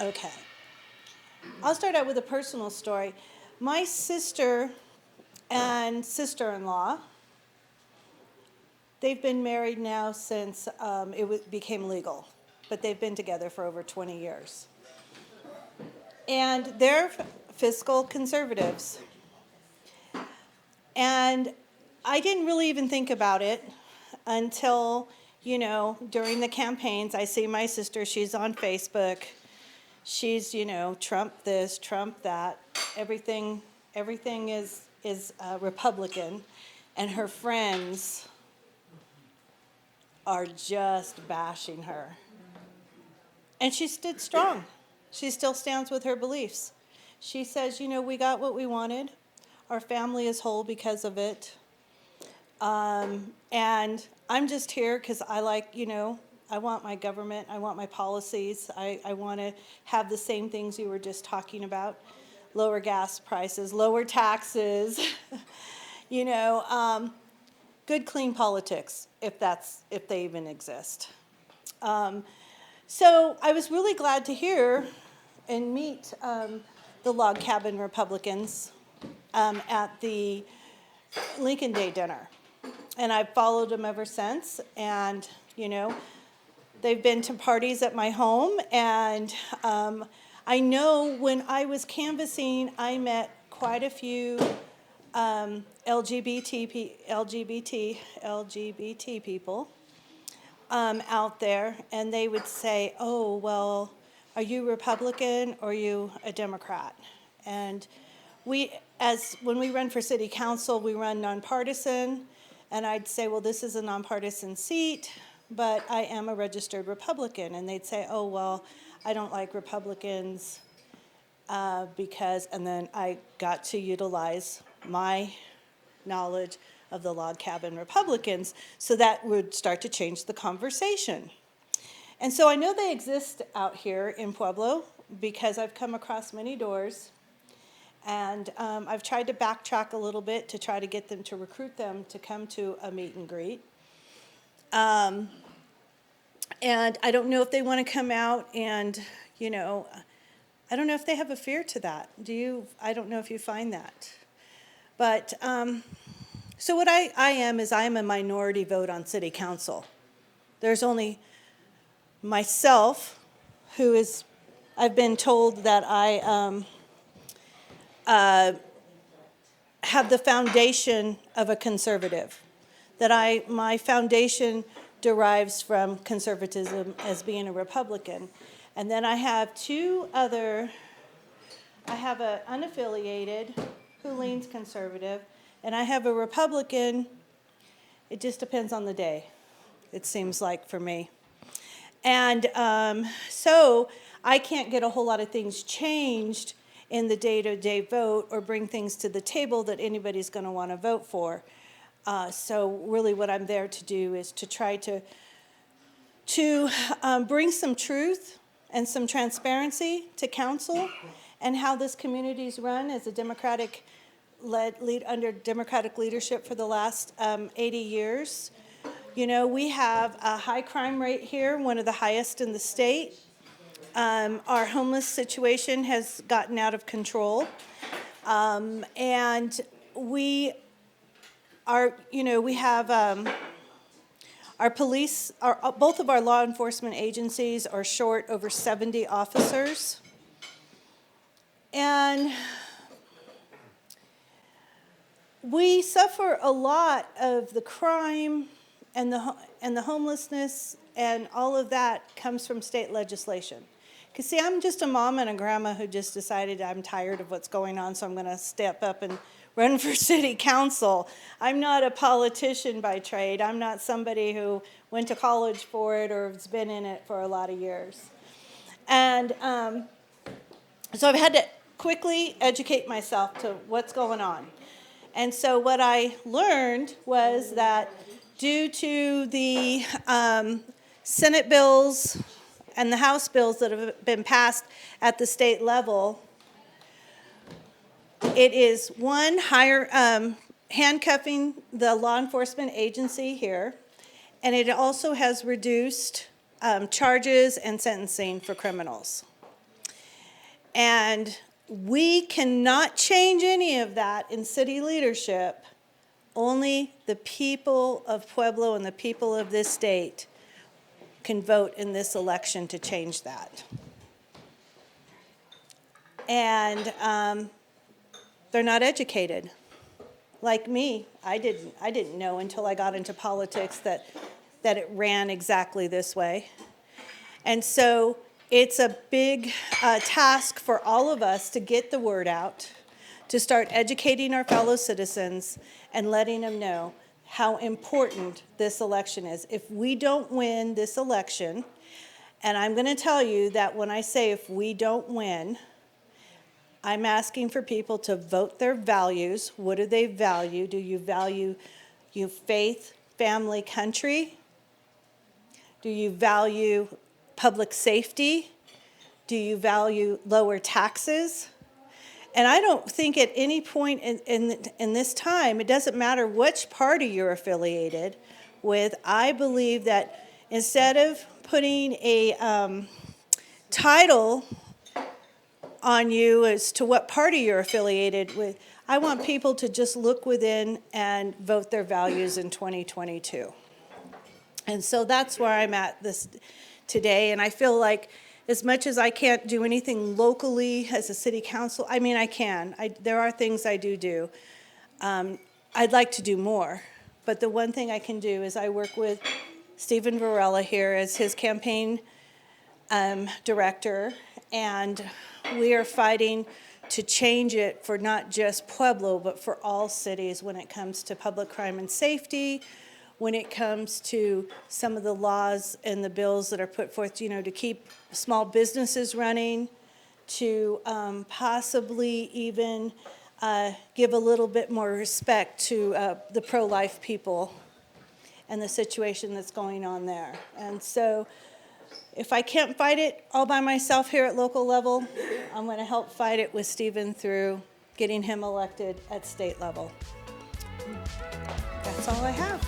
Okay. I'll start out with a personal story. My sister and sister-in-law, they've been married now since became legal, but they've been together for over 20 years. And they're fiscal conservatives. And I didn't really even think about it until, during the campaigns, I see my sister, she's on Facebook. She's, Trump this, Trump that. Everything is Republican. And her friends are just bashing her. And she stood strong. She still stands with her beliefs. She says, we got what we wanted. Our family is whole because of it. And I'm just here because I like, I want my government, I want my policies, I want to have the same things you were just talking about, lower gas prices, lower taxes, good clean politics, if they even exist. So I was really glad to hear and meet the Log Cabin Republicans at the Lincoln Day dinner. And I've followed them ever since, and, they've been to parties at my home, and I know when I was canvassing, I met quite a few LGBT people out there, and they would say, oh, well, are you Republican or are you a Democrat? And when we run for city council, we run nonpartisan, and I'd say, well, this is a nonpartisan seat, but I am a registered Republican. And they'd say, oh, well, I don't like Republicans because, and then I got to utilize my knowledge of the Log Cabin Republicans, so that would start to change the conversation. And so I know they exist out here in Pueblo because I've come across many doors, and I've tried to backtrack a little bit to try to get them to recruit them to come to a meet and greet. And I don't know if they want to come out and, I don't know if they have a fear to that. I don't know if you find that. But, so what I am a minority vote on city council. There's only myself I've been told that I have the foundation of a conservative, that my foundation derives from conservatism as being a Republican. And then I have I have an unaffiliated who leans conservative, and I have a Republican. It just depends on the day, it seems like, for me. And so I can't get a whole lot of things changed in the day-to-day vote or bring things to the table that anybody's going to want to vote for. So really what I'm there to do is to try to bring some truth and some transparency to council and how this community's run as a under Democratic leadership for the last 80 years. We have a high crime rate here, one of the highest in the state. Our homeless situation has gotten out of control. And we have our police, both of our law enforcement agencies are short over 70 officers. And we suffer a lot of the crime and the homelessness, and all of that comes from state legislation. Because, see, I'm just a mom and a grandma who just decided I'm tired of what's going on, so I'm going to step up and run for city council. I'm not a politician by trade. I'm not somebody who went to college for it or has been in it for a lot of years. And So I've had to quickly educate myself to what's going on. And so what I learned was that due to the Senate bills and the House bills that have been passed at the state level, it is one, handcuffing the law enforcement agency here, and it also has reduced charges and sentencing for criminals. And we cannot change any of that in city leadership. Only the people of Pueblo and the people of this state can vote in this election to change that. And they're not educated. Like me, I didn't know until I got into politics that it ran exactly this way. And so it's a big task for all of us to get the word out, to start educating our fellow citizens and letting them know how important this election is. If we don't win this election, and I'm going to tell you that when I say if we don't win, I'm asking for people to vote their values. What do they value? Do you value faith, family, country? Do you value public safety? Do you value lower taxes? And I don't think at any point in this time, it doesn't matter which party you're affiliated with, I believe that instead of putting a title on you as to what party you're affiliated with, I want people to just look within and vote their values in 2022. And so that's where I'm at this today, and I feel like as much as I can't do anything locally as a city council, I mean, I can. There are things I do. I'd like to do more, but the one thing I can do is I work with Stephen Varela here as his campaign director, and we are fighting to change it for not just Pueblo, but for all cities when it comes to public crime and safety, when it comes to some of the laws and the bills that are put forth, to keep small businesses running, to possibly even give a little bit more respect to the pro-life people and the situation that's going on there. And so if I can't fight it all by myself here at local level, I'm going to help fight it with Stephen through getting him elected at state level. That's all I have.